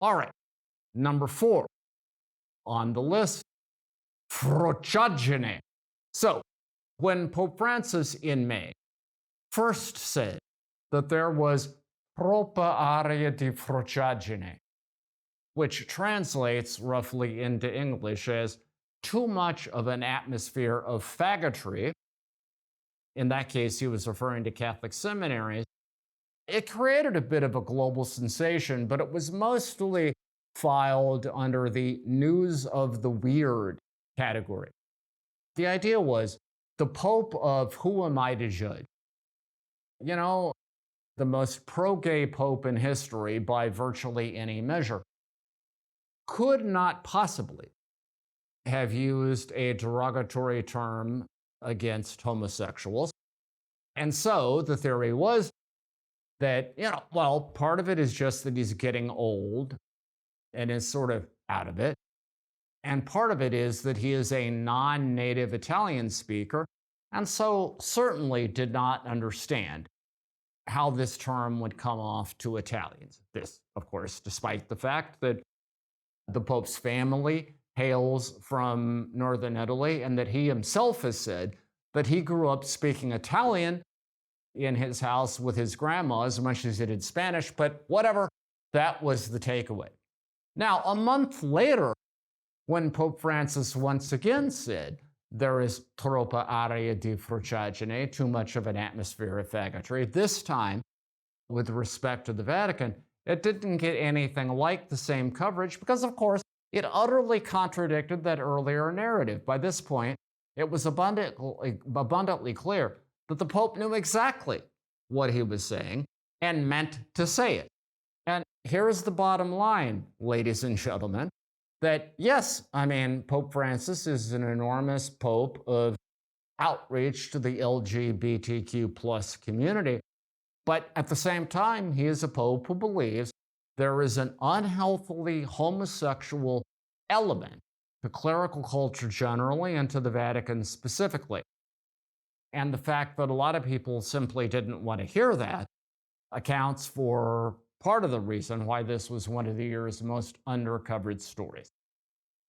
All right, number 4 on the list, frociagine. So, when Pope Francis in May first said that there was troppa aria di frociagine, which translates roughly into English as too much of an atmosphere of faggotry. In that case, he was referring to Catholic seminaries. It created a bit of a global sensation, but it was mostly filed under the news of the weird category. The idea was the Pope of who am I to judge? You know, the most pro gay Pope in history by virtually any measure could not possibly have used a derogatory term against homosexuals. And so the theory was that, well, part of it is just that he's getting old and is sort of out of it. And part of it is that he is a non-native Italian speaker, and so certainly did not understand how this term would come off to Italians. This, of course, despite the fact that the Pope's family hails from northern Italy and that he himself has said that he grew up speaking Italian in his house with his grandma as much as he did Spanish, but whatever, that was the takeaway. Now, a month later, when Pope Francis once again said there is troppa aria di frociagine, too much of an atmosphere of faggotry, this time, with respect to the Vatican, it didn't get anything like the same coverage because, of course, it utterly contradicted that earlier narrative. By this point, it was abundantly clear that the Pope knew exactly what he was saying and meant to say it. And here's the bottom line, ladies and gentlemen, that yes, Pope Francis is an enormous pope of outreach to the LGBTQ plus community, but at the same time, he is a pope who believes there is an unhealthily homosexual element to clerical culture generally and to the Vatican specifically. And the fact that a lot of people simply didn't want to hear that accounts for part of the reason why this was one of the year's most undercovered stories.